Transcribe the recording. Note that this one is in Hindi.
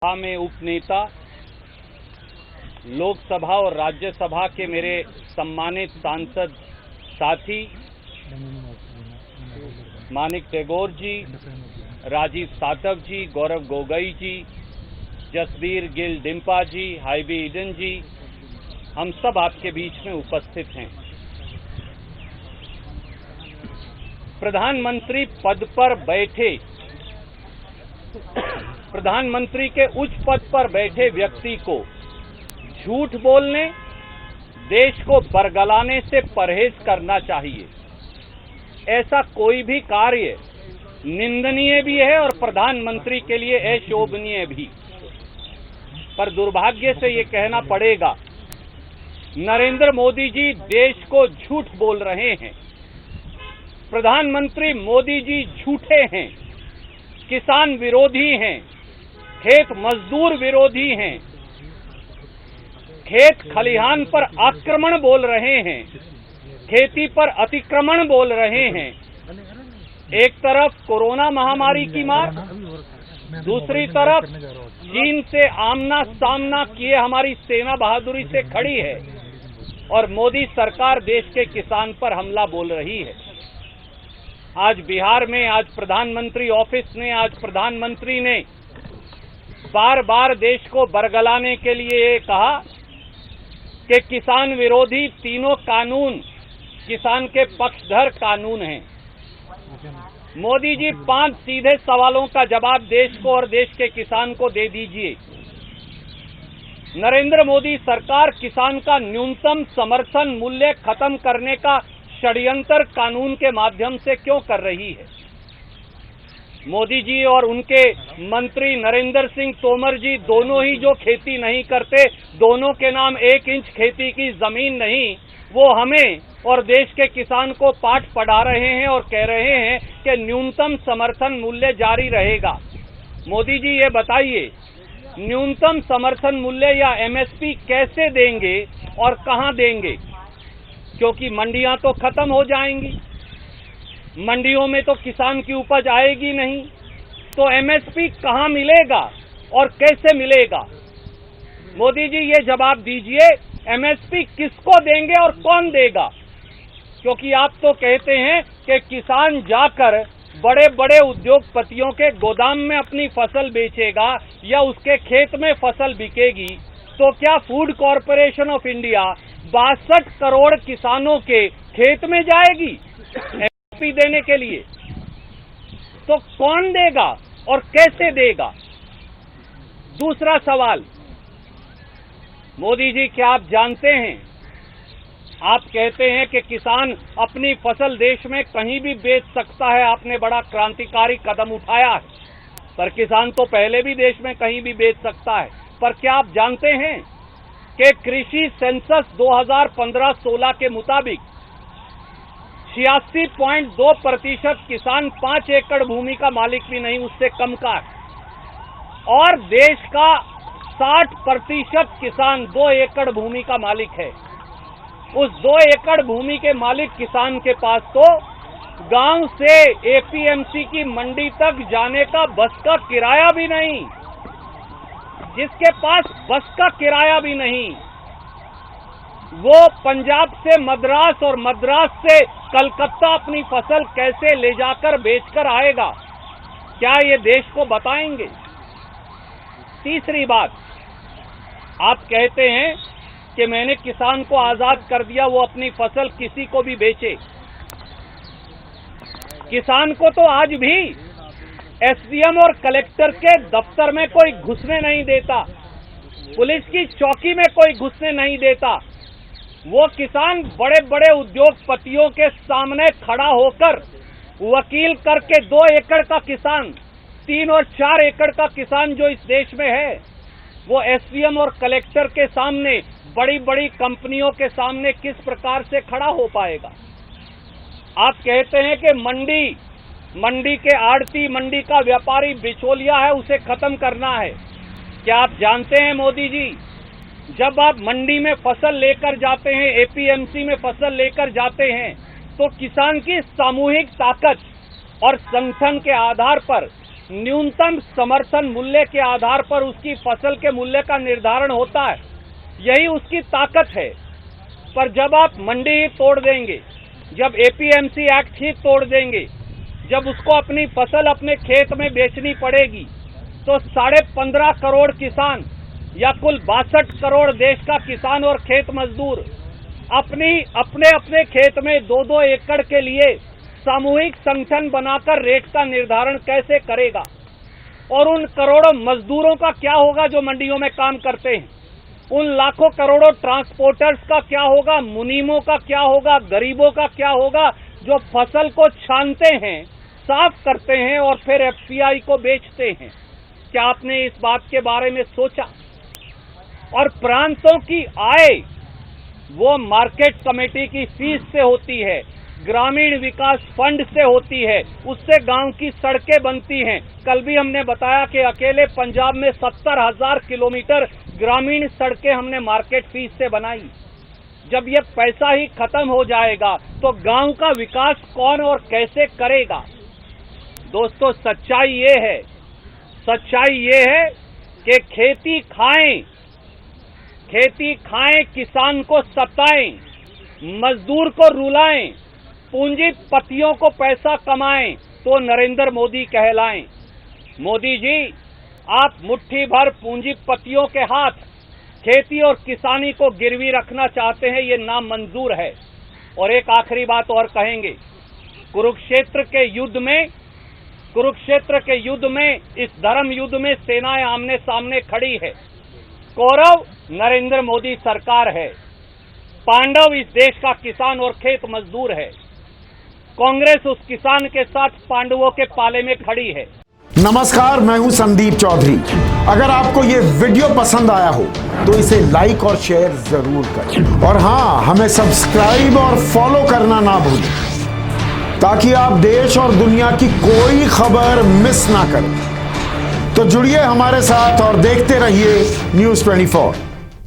सभा में उपनेता, लोकसभा और राज्यसभा के मेरे सम्मानित सांसद साथी मानिक टैगोर जी, राजीव सातव जी, गौरव गोगोई जी, जसबीर गिल डिम्पा जी, हाईबी ईडन जी, हम सब आपके बीच में उपस्थित हैं। प्रधानमंत्री पद पर बैठे, प्रधानमंत्री के उच्च पद पर बैठे व्यक्ति को झूठ बोलने, देश को बरगलाने से परहेज करना चाहिए। ऐसा कोई भी कार्य निंदनीय भी है और प्रधानमंत्री के लिए अशोभनीय भी। पर दुर्भाग्य से ये कहना पड़ेगा, नरेंद्र मोदी जी देश को झूठ बोल रहे हैं। प्रधानमंत्री मोदी जी झूठे हैं, किसान विरोधी हैं, खेत मजदूर विरोधी हैं, खेत खलिहान पर आक्रमण बोल रहे हैं, खेती पर अतिक्रमण बोल रहे हैं। एक तरफ कोरोना महामारी की मार, दूसरी तरफ चीन से आमना सामना किए हमारी सेना बहादुरी से खड़ी है और मोदी सरकार देश के किसान पर हमला बोल रही है। आज बिहार में, आज प्रधानमंत्री ऑफिस ने, आज प्रधानमंत्री ने बार बार देश को बरगलाने के लिए ये कहा कि किसान विरोधी तीनों कानून किसान के पक्षधर कानून हैं। मोदी जी 5 सीधे सवालों का जवाब देश को और देश के किसान को दे दीजिए। नरेंद्र मोदी सरकार किसान का न्यूनतम समर्थन मूल्य खत्म करने का षड्यंत्र कानून के माध्यम से क्यों कर रही है? मोदी जी और उनके मंत्री नरेंद्र सिंह तोमर जी दोनों ही जो खेती नहीं करते, दोनों के नाम 1 इंच खेती की जमीन नहीं, वो हमें और देश के किसान को पाठ पढ़ा रहे हैं और कह रहे हैं कि न्यूनतम समर्थन मूल्य जारी रहेगा। मोदी जी ये बताइए, न्यूनतम समर्थन मूल्य या एमएसपी कैसे देंगे और कहां देंगे? क्योंकि मंडियां तो खत्म हो जाएंगी, मंडियों में तो किसान की उपज आएगी नहीं, तो एमएसपी कहां मिलेगा और कैसे मिलेगा? मोदी जी ये जवाब दीजिए, एमएसपी किसको देंगे और कौन देगा? क्योंकि आप तो कहते हैं कि किसान जाकर बड़े बड़े उद्योगपतियों के गोदाम में अपनी फसल बेचेगा या उसके खेत में फसल बिकेगी, तो क्या food corporation of India 62 crore किसानों के खेत में जाएगी एमएसपी देने के लिए? तो कौन देगा और कैसे देगा? दूसरा सवाल, मोदी जी क्या आप जानते हैं, आप कहते हैं कि किसान अपनी फसल देश में कहीं भी बेच सकता है, आपने बड़ा क्रांतिकारी कदम उठाया है, पर किसान तो पहले भी देश में कहीं भी बेच सकता है। पर क्या आप जानते हैं कि कृषि सेंसस 2015-16 के मुताबिक 86.2% किसान 5 एकड़ भूमि का मालिक भी नहीं, उससे कम का है, और देश का 60% किसान 2 एकड़ भूमि का मालिक है। उस 2 एकड़ भूमि के मालिक किसान के पास तो गांव से एपीएमसी की मंडी तक जाने का बस का किराया भी नहीं। जिसके पास बस का किराया भी नहीं, वो पंजाब से मद्रास और मद्रास से कलकत्ता अपनी फसल कैसे ले जाकर बेचकर आएगा? क्या ये देश को बताएंगे? तीसरी बात, आप कहते हैं कि मैंने किसान को आजाद कर दिया, वो अपनी फसल किसी को भी बेचे। किसान को तो आज भी एसडीएम और कलेक्टर के दफ्तर में कोई घुसने नहीं देता, पुलिस की चौकी में कोई घुसने नहीं देता। वो किसान बड़े बड़े उद्योगपतियों के सामने खड़ा होकर वकील करके 2 एकड़ का किसान, 3 और 4 एकड़ का किसान जो इस देश में है, वो एसडीएम और कलेक्टर के सामने, बड़ी बड़ी कंपनियों के सामने किस प्रकार से खड़ा हो पाएगा? आप कहते हैं कि मंडी के आड़ती, मंडी का व्यापारी बिचौलिया है, उसे खत्म करना है। क्या आप जानते हैं मोदी जी, जब आप मंडी में फसल लेकर जाते हैं, एपीएमसी में फसल लेकर जाते हैं, तो किसान की सामूहिक ताकत और संगठन के आधार पर न्यूनतम समर्थन मूल्य के आधार पर उसकी फसल के मूल्य का निर्धारण होता है, यही उसकी ताकत है। पर जब आप मंडी ही तोड़ देंगे, जब एपीएमसी एक्ट ही तोड़ देंगे, जब उसको अपनी फसल अपने खेत में बेचनी पड़ेगी, तो 15.5 करोड़ किसान या कुल 62 करोड़ देश का किसान और खेत मजदूर अपने खेत में 2-2 एकड़ के लिए सामूहिक संगठन बनाकर रेट का निर्धारण कैसे करेगा? और उन करोड़ों मजदूरों का क्या होगा जो मंडियों में काम करते हैं? उन लाखों करोड़ों ट्रांसपोर्टर्स का क्या होगा? मुनीमों का क्या होगा? गरीबों का क्या होगा जो फसल को छानते हैं, साफ करते हैं और फिर एफसीआई को बेचते हैं? क्या आपने इस बात के बारे में सोचा? और प्रांतों की आय वो मार्केट कमेटी की फीस से होती है, ग्रामीण विकास फंड से होती है, उससे गांव की सड़कें बनती हैं। कल भी हमने बताया कि अकेले पंजाब में 70,000 किलोमीटर ग्रामीण सड़कें हमने मार्केट फीस से बनाई। जब ये पैसा ही खत्म हो जाएगा तो गांव का विकास कौन और कैसे करेगा? दोस्तों, सच्चाई ये है कि खेती खाएं, किसान को सताएं, मजदूर को रुलाएं, पूंजीपतियों को पैसा कमाएं तो नरेंद्र मोदी कहलाएं। मोदी जी, आप मुट्ठी भर पूंजीपतियों के हाथ खेती और किसानी को गिरवी रखना चाहते हैं, ये नामंजूर है। और एक आखिरी बात और कहेंगे, कुरुक्षेत्र के युद्ध में इस धर्म युद्ध में सेनाएं आमने सामने खड़ी है। कौरव नरेंद्र मोदी सरकार है, पांडव इस देश का किसान और खेत मजदूर है। कांग्रेस उस किसान के साथ पांडवों के पाले में खड़ी है। नमस्कार, मैं हूं संदीप चौधरी। अगर आपको ये वीडियो पसंद आया हो तो इसे लाइक और शेयर जरूर करें, और हां, हमें सब्सक्राइब और फॉलो करना ना भूलें ताकि आप देश और दुनिया की कोई खबर मिस ना करें। तो जुड़िए हमारे साथ और देखते रहिए News 24।